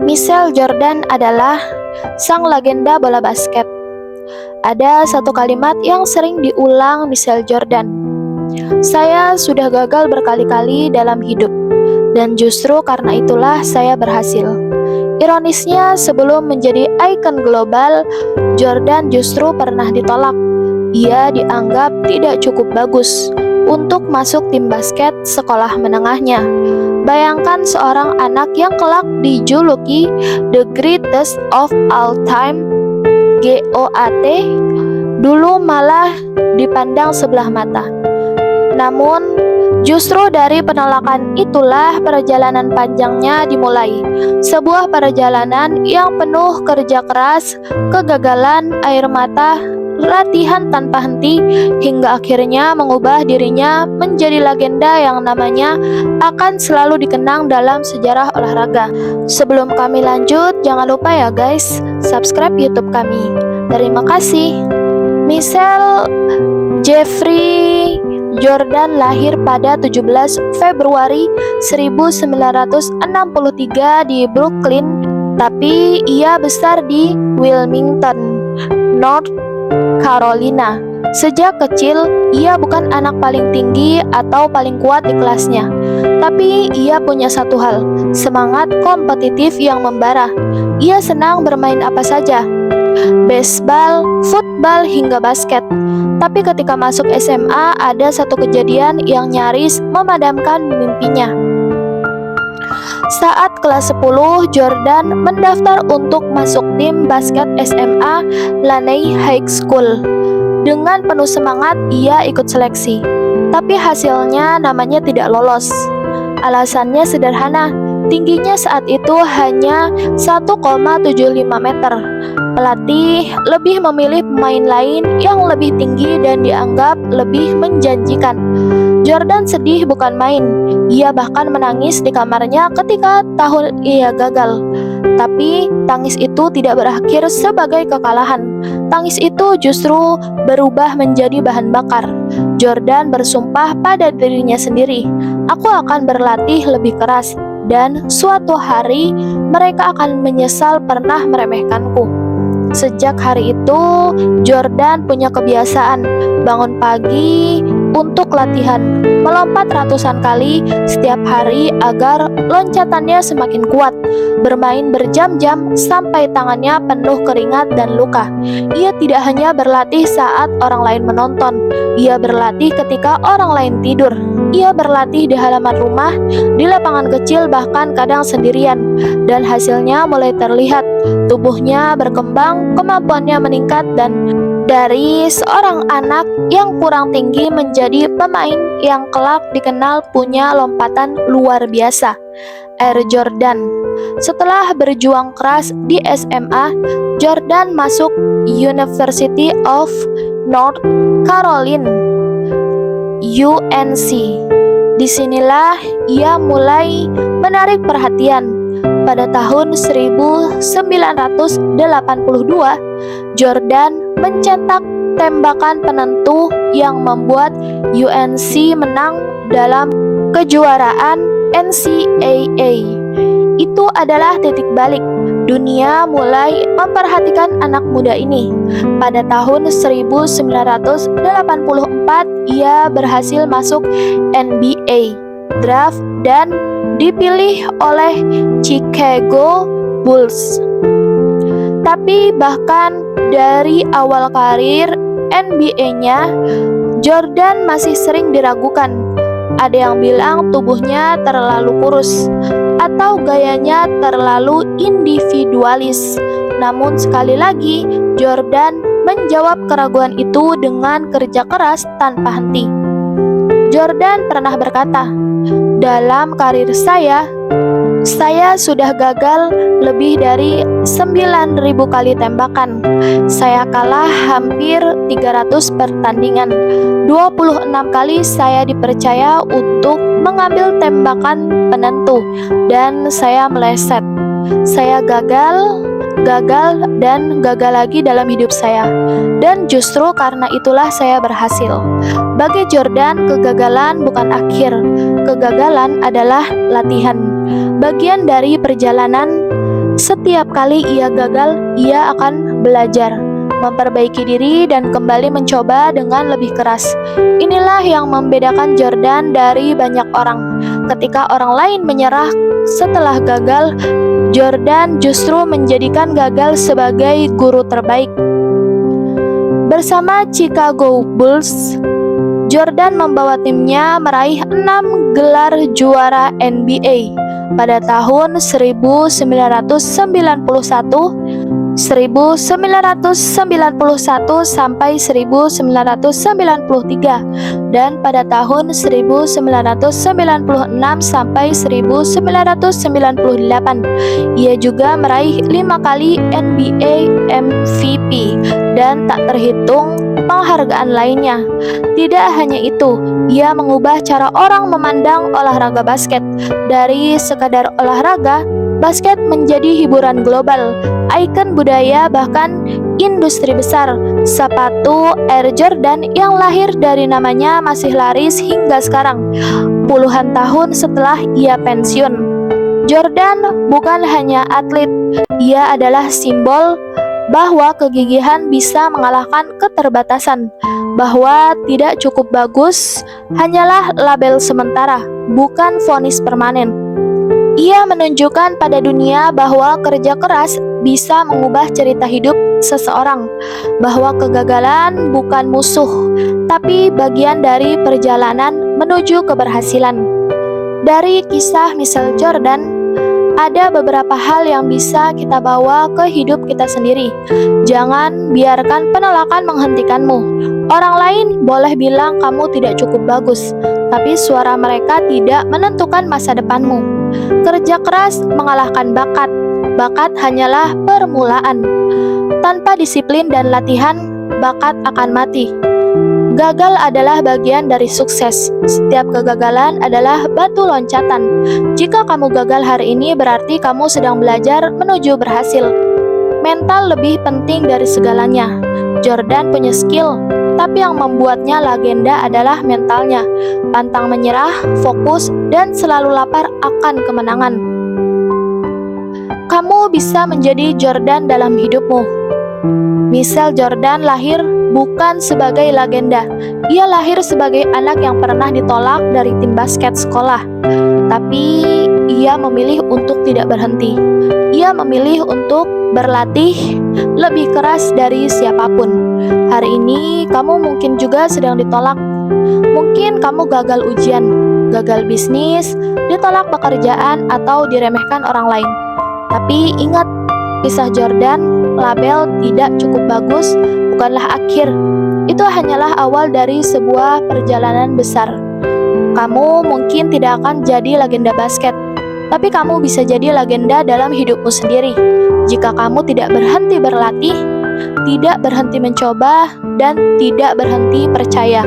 Michael Jordan adalah sang legenda bola basket. Ada satu kalimat yang sering diulang Michael Jordan. Saya sudah gagal berkali-kali dalam hidup, dan justru karena itulah saya berhasil. Ironisnya, sebelum menjadi ikon global, Jordan justru pernah ditolak. Ia dianggap tidak cukup bagus untuk masuk tim basket sekolah menengahnya. Bayangkan seorang anak yang kelak dijuluki The Greatest of All Time, GOAT, dulu malah dipandang sebelah mata. Namun, justru dari penolakan itulah perjalanan panjangnya dimulai. Sebuah perjalanan yang penuh kerja keras, kegagalan, air mata, latihan tanpa henti, hingga akhirnya mengubah dirinya menjadi legenda yang namanya akan selalu dikenang dalam sejarah olahraga. Sebelum kami lanjut, jangan lupa ya guys, subscribe YouTube kami. Terima kasih. Michael Jeffrey Jordan lahir pada 17 Februari 1963 di Brooklyn, tapi ia besar di Wilmington, North Carolina. Sejak kecil, ia bukan anak paling tinggi atau paling kuat di kelasnya, tapi ia punya satu hal, semangat kompetitif yang membara. Ia senang bermain apa saja, baseball, football, hingga basket. Tapi ketika masuk SMA, ada satu kejadian yang nyaris memadamkan mimpinya. Saat kelas 10, Jordan mendaftar untuk masuk tim basket SMA Laney High School. Dengan penuh semangat, ia ikut seleksi. Tapi hasilnya namanya tidak lolos. Alasannya sederhana, tingginya saat itu hanya 1,75 meter. Pelatih lebih memilih pemain lain yang lebih tinggi dan dianggap lebih menjanjikan. Jordan sedih bukan main. Ia bahkan menangis di kamarnya ketika tahun ia gagal. Tapi tangis itu tidak berakhir sebagai kekalahan. Tangis itu justru berubah menjadi bahan bakar. Jordan bersumpah pada dirinya sendiri, "Aku akan berlatih lebih keras, dan suatu hari mereka akan menyesal pernah meremehkanku." Sejak hari itu, Jordan punya kebiasaan bangun pagi untuk latihan, melompat ratusan kali setiap hari agar loncatannya semakin kuat, bermain berjam-jam sampai tangannya penuh keringat dan luka. Ia tidak hanya berlatih saat orang lain menonton, ia berlatih ketika orang lain tidur. Ia berlatih di halaman rumah, di lapangan kecil, bahkan kadang sendirian. Dan hasilnya mulai terlihat. Tubuhnya berkembang, kemampuannya meningkat, dan dari seorang anak yang kurang tinggi menjadi pemain yang kelak dikenal punya lompatan luar biasa. Air Jordan. Setelah berjuang keras di SMA, Jordan masuk University of North Carolina, UNC. Disinilah ia mulai menarik perhatian. Pada tahun 1982, Jordan mencetak tembakan penentu yang membuat UNC menang dalam kejuaraan NCAA. Itu adalah titik balik. Dunia mulai memperhatikan anak muda ini. Pada tahun 1984, ia berhasil masuk NBA draft dan dipilih oleh Chicago Bulls. Tapi bahkan dari awal karir NBA-nya, Jordan masih sering diragukan. Ada yang bilang tubuhnya terlalu kurus atau gayanya terlalu individualis. Namun sekali lagi, Jordan menjawab keraguan itu dengan kerja keras tanpa henti. Jordan pernah berkata, "Dalam karir saya sudah gagal lebih dari 9.000 kali tembakan. Saya kalah hampir 300 pertandingan. 26 kali saya dipercaya untuk mengambil tembakan penentu, dan saya meleset. Saya gagal, dan gagal lagi dalam hidup saya. Dan justru karena itulah saya berhasil." Bagi Jordan, kegagalan bukan akhir. Kegagalan adalah latihan. Bagian dari perjalanan Setiap kali ia gagal, ia akan belajar, memperbaiki diri, dan kembali mencoba dengan lebih keras. Inilah yang membedakan Jordan dari banyak orang. Ketika orang lain menyerah setelah gagal, Jordan justru menjadikan gagal sebagai guru terbaik. Bersama Chicago Bulls, Jordan membawa timnya meraih 6 gelar juara NBA pada tahun 1991, 1991 sampai 1993, dan pada tahun 1996 sampai 1998. Ia juga meraih 5 kali NBA MVP dan tak terhitung penghargaan lainnya. Tidak hanya itu, ia mengubah cara orang memandang olahraga basket. Dari sekadar olahraga, basket menjadi hiburan global, ikon budaya, bahkan industri besar. Sepatu Air Jordan yang lahir dari namanya masih laris hingga sekarang, puluhan tahun setelah ia pensiun. Jordan bukan hanya atlet, ia adalah simbol bahwa kegigihan bisa mengalahkan keterbatasan, bahwa tidak cukup bagus hanyalah label sementara, bukan vonis permanen. Ia menunjukkan pada dunia bahwa kerja keras bisa mengubah cerita hidup seseorang, bahwa kegagalan bukan musuh, tapi bagian dari perjalanan menuju keberhasilan. Dari kisah Michael Jordan, ada beberapa hal yang bisa kita bawa ke hidup kita sendiri. Jangan biarkan penolakan menghentikanmu. Orang lain boleh bilang kamu tidak cukup bagus, tapi suara mereka tidak menentukan masa depanmu. Kerja keras mengalahkan bakat. Bakat hanyalah permulaan. Tanpa disiplin dan latihan, bakat akan mati. Gagal adalah bagian dari sukses. Setiap kegagalan adalah batu loncatan. Jika kamu gagal hari ini, berarti kamu sedang belajar menuju berhasil. Mental lebih penting dari segalanya. Jordan punya skill, tapi yang membuatnya legenda adalah mentalnya. Pantang menyerah, fokus, dan selalu lapar akan kemenangan. Kamu bisa menjadi Jordan dalam hidupmu. Michael Jordan lahir bukan sebagai legenda. Ia lahir sebagai anak yang pernah ditolak dari tim basket sekolah. Tapi ia memilih untuk tidak berhenti. Ia memilih untuk berlatih lebih keras dari siapapun. Hari ini kamu mungkin juga sedang ditolak. Mungkin kamu gagal ujian, gagal bisnis, ditolak pekerjaan, atau diremehkan orang lain. Tapi ingat, kisah Jordan, label tidak cukup bagus bukanlah akhir. Itu hanyalah awal dari sebuah perjalanan besar. Kamu mungkin tidak akan jadi legenda basket, tapi kamu bisa jadi legenda dalam hidupmu sendiri. Jika kamu tidak berhenti berlatih, tidak berhenti mencoba, dan tidak berhenti percaya.